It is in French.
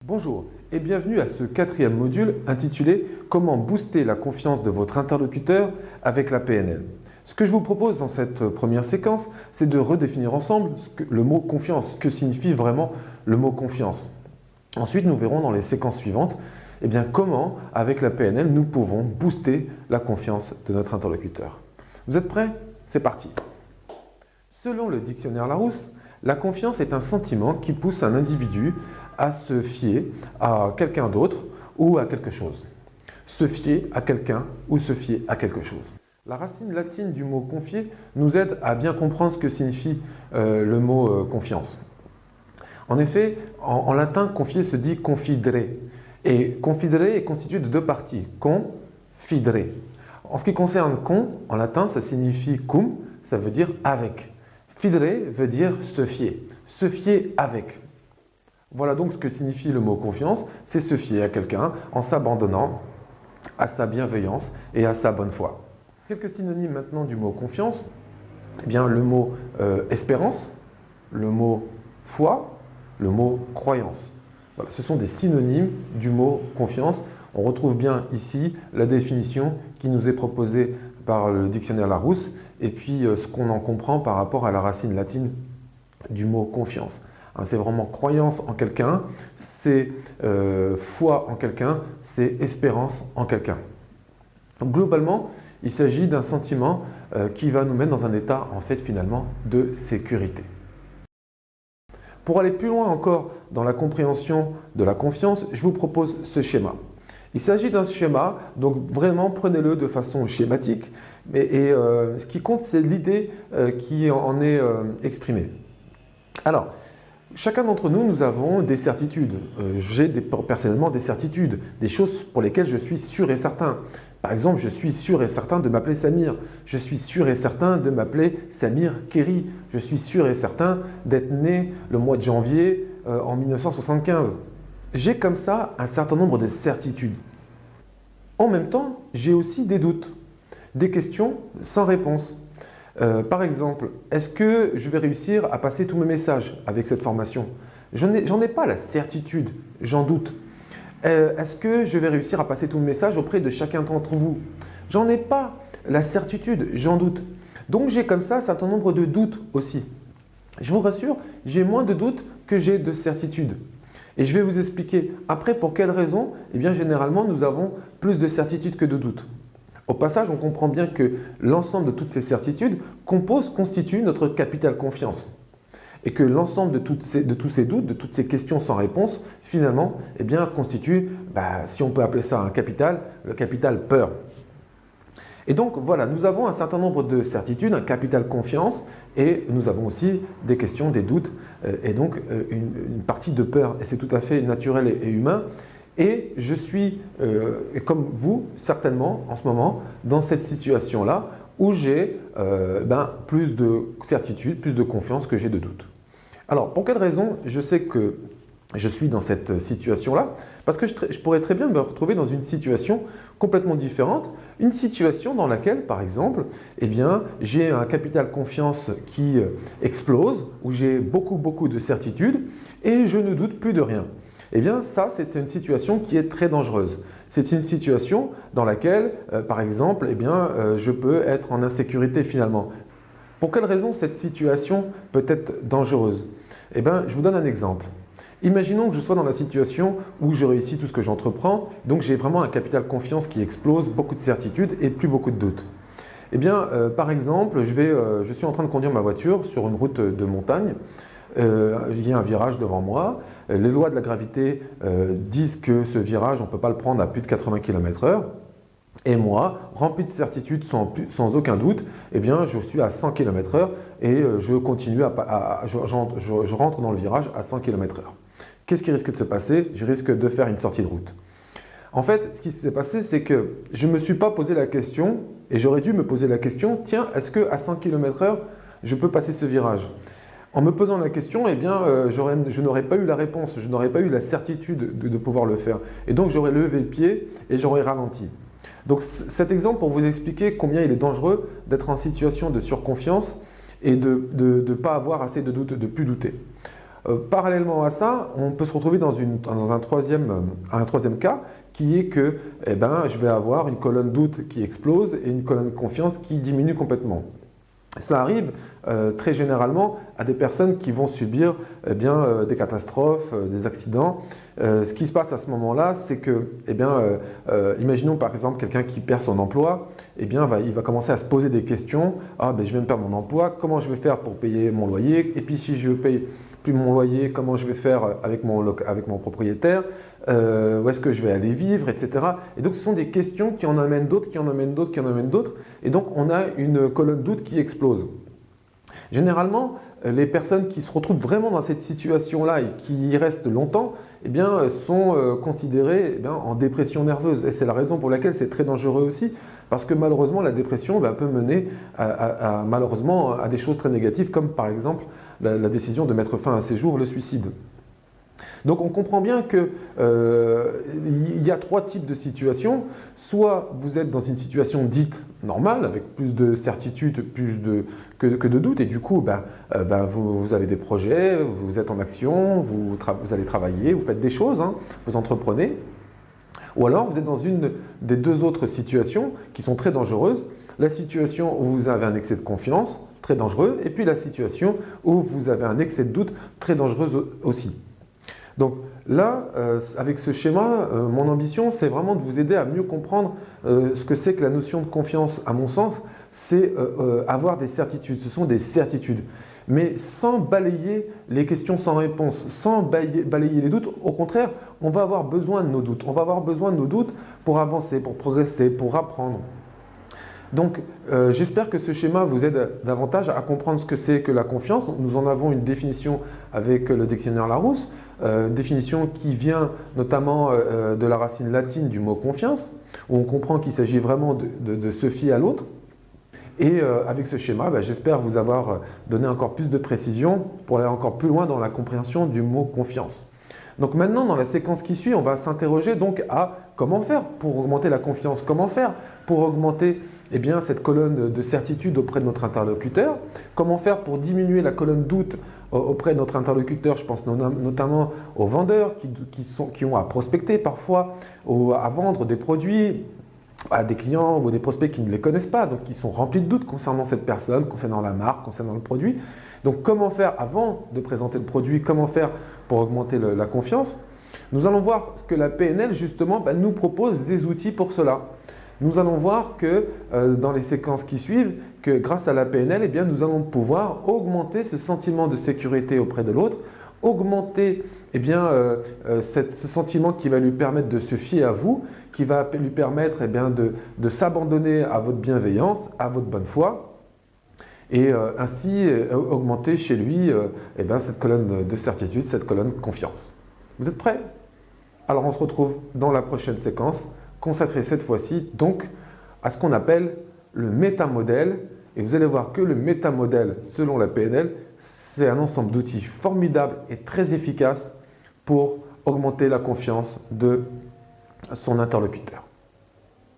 Bonjour et bienvenue à ce quatrième module intitulé « Comment booster la confiance de votre interlocuteur avec la PNL ». Ce que je vous propose dans cette première séquence, c'est de redéfinir ensemble le mot « confiance », ce que signifie vraiment le mot « confiance ». Ensuite, nous verrons dans les séquences suivantes comment, avec la PNL, nous pouvons booster la confiance de notre interlocuteur. Vous êtes prêts? C'est parti! Selon le dictionnaire Larousse, la confiance est un sentiment qui pousse un individu à se fier à quelqu'un d'autre ou à quelque chose. Se fier à quelqu'un ou se fier à quelque chose. La racine latine du mot confier nous aide à bien comprendre ce que signifie le mot confiance. En effet, en latin, confier se dit confidere. Et confidere est constitué de deux parties, confidere. En ce qui concerne con, en latin, ça signifie cum, ça veut dire avec. Fidere veut dire se fier avec. Voilà donc ce que signifie le mot confiance, c'est se fier à quelqu'un en s'abandonnant à sa bienveillance et à sa bonne foi. Quelques synonymes maintenant du mot confiance, le mot espérance, le mot foi, le mot croyance. Voilà, ce sont des synonymes du mot confiance. On retrouve bien ici la définition qui nous est proposée par le dictionnaire Larousse et puis ce qu'on en comprend par rapport à la racine latine du mot confiance. C'est vraiment croyance en quelqu'un, c'est foi en quelqu'un, c'est espérance en quelqu'un. Donc, globalement, il s'agit d'un sentiment qui va nous mettre dans un état finalement de sécurité. Pour aller plus loin encore dans la compréhension de la confiance, je vous propose ce schéma. Il s'agit d'un schéma, donc vraiment prenez-le de façon schématique, et ce qui compte c'est l'idée qui en est exprimée. Alors, chacun d'entre nous, nous avons des certitudes. J'ai personnellement des certitudes, des choses pour lesquelles je suis sûr et certain. Par exemple, je suis sûr et certain de m'appeler Samir. Je suis sûr et certain de m'appeler Samir Kéri. Je suis sûr et certain d'être né le mois de janvier en 1975. J'ai comme ça un certain nombre de certitudes. En même temps, j'ai aussi des doutes, des questions sans réponse. Par exemple, est-ce que je vais réussir à passer tous mes messages avec cette formation? J'en ai pas la certitude, j'en doute. Est-ce que je vais réussir à passer tous mes messages auprès de chacun d'entre vous? J'en ai pas la certitude, j'en doute. Donc j'ai comme ça un certain nombre de doutes aussi. Je vous rassure, j'ai moins de doutes que j'ai de certitudes. Et je vais vous expliquer après pour quelles raisons. Généralement, nous avons plus de certitudes que de doutes. Au passage, on comprend bien que l'ensemble de toutes ces certitudes constitue notre capital confiance. Et que l'ensemble de tous ces doutes, de toutes ces questions sans réponse, finalement, constitue, si on peut appeler ça un capital, le capital peur. Et donc voilà, nous avons un certain nombre de certitudes, un capital confiance, et nous avons aussi des questions, des doutes, et donc une partie de peur. Et c'est tout à fait naturel et humain. Et je suis, comme vous, certainement, en ce moment, dans cette situation-là où j'ai plus de certitude, plus de confiance que j'ai de doute. Alors, pour quelle raison je sais que je suis dans cette situation-là? Parce que je pourrais très bien me retrouver dans une situation complètement différente, une situation dans laquelle, par exemple, j'ai un capital confiance qui explose, où j'ai beaucoup de certitudes et je ne doute plus de rien. Ça, c'est une situation qui est très dangereuse. C'est une situation dans laquelle, par exemple, je peux être en insécurité finalement. Pour quelle raison cette situation peut être dangereuse? Je vous donne un exemple. Imaginons que je sois dans la situation où je réussis tout ce que j'entreprends, donc j'ai vraiment un capital confiance qui explose, beaucoup de certitudes et plus beaucoup de doutes. Par exemple, je suis en train de conduire ma voiture sur une route de montagne. Il y a un virage devant moi. Les lois de la gravité disent que ce virage, on ne peut pas le prendre à plus de 80 km/h. Et moi, rempli de certitude, sans aucun doute, je suis à 100 km/h et je continue je rentre dans le virage à 100 km/h. Qu'est-ce qui risque de se passer? Je risque de faire une sortie de route. En fait, ce qui s'est passé, c'est que je ne me suis pas posé la question, et j'aurais dû me poser la question, tiens, est-ce qu'à 100 km/h, je peux passer ce virage? En me posant la question, je n'aurais pas eu la réponse, je n'aurais pas eu la certitude de pouvoir le faire. Et donc, j'aurais levé le pied et j'aurais ralenti. Donc, cet exemple pour vous expliquer combien il est dangereux d'être en situation de surconfiance et de ne pas avoir assez de doute, de plus douter. Parallèlement à ça, on peut se retrouver dans un troisième cas qui est que je vais avoir une colonne doute qui explose et une colonne confiance qui diminue complètement. Ça arrive très généralement à des personnes qui vont subir des catastrophes, des accidents. Ce qui se passe à ce moment-là, c'est que, imaginons par exemple quelqu'un qui perd son emploi, il va commencer à se poser des questions. Ah, je viens de perdre mon emploi, comment je vais faire pour payer mon loyer? Et puis si je ne paye plus mon loyer, comment je vais faire avec mon propriétaire? Où est-ce que je vais aller vivre, etc. Et donc ce sont des questions qui en amènent d'autres, qui en amènent d'autres, qui en amènent d'autres. Et donc on a une colonne doute qui explose. Généralement, les personnes qui se retrouvent vraiment dans cette situation-là et qui y restent longtemps, sont considérées en dépression nerveuse. Et c'est la raison pour laquelle c'est très dangereux aussi, parce que malheureusement, la dépression peut mener malheureusement à des choses très négatives, comme par exemple la décision de mettre fin à ses jours, le suicide. Donc on comprend bien qu'il y a trois types de situations. Soit vous êtes dans une situation dite normale, avec plus de certitude que de doute, et du coup vous avez des projets, vous êtes en action, vous allez travailler, vous faites des choses, vous entreprenez. Ou alors vous êtes dans une des deux autres situations qui sont très dangereuses. La situation où vous avez un excès de confiance, très dangereux, et puis la situation où vous avez un excès de doute, très dangereuse aussi. Donc là, avec ce schéma, mon ambition, c'est vraiment de vous aider à mieux comprendre ce que c'est que la notion de confiance. À mon sens, c'est avoir des certitudes. Ce sont des certitudes. Mais sans balayer les questions sans réponse, sans balayer les doutes. Au contraire, on va avoir besoin de nos doutes. On va avoir besoin de nos doutes pour avancer, pour progresser, pour apprendre. Donc, j'espère que ce schéma vous aide davantage à comprendre ce que c'est que la confiance. Nous en avons une définition avec le dictionnaire Larousse, définition qui vient notamment de la racine latine du mot confiance, où on comprend qu'il s'agit vraiment de se fier à l'autre. Et avec ce schéma, j'espère vous avoir donné encore plus de précision pour aller encore plus loin dans la compréhension du mot confiance. Donc maintenant, dans la séquence qui suit, on va s'interroger donc à comment faire pour augmenter la confiance, comment faire pour augmenter cette colonne de certitude auprès de notre interlocuteur, comment faire pour diminuer la colonne doute auprès de notre interlocuteur, je pense notamment aux vendeurs qui ont à prospecter parfois, à vendre des produits à des clients ou des prospects qui ne les connaissent pas, donc qui sont remplis de doutes concernant cette personne, concernant la marque, concernant le produit. Donc comment faire avant de présenter le produit, comment faire pour augmenter la confiance? Nous allons voir que la PNL justement nous propose des outils pour cela. Nous allons voir que dans les séquences qui suivent, que grâce à la PNL, nous allons pouvoir augmenter ce sentiment de sécurité auprès de l'autre, augmenter ce sentiment qui va lui permettre de se fier à vous, qui va lui permettre de s'abandonner à votre bienveillance, à votre bonne foi, et ainsi augmenter chez lui cette colonne de certitude, cette colonne confiance. Vous êtes prêts? Alors on se retrouve dans la prochaine séquence, consacrée cette fois-ci donc à ce qu'on appelle le métamodèle. Et vous allez voir que le métamodèle, selon la PNL, c'est un ensemble d'outils formidables et très efficaces pour augmenter la confiance de son interlocuteur.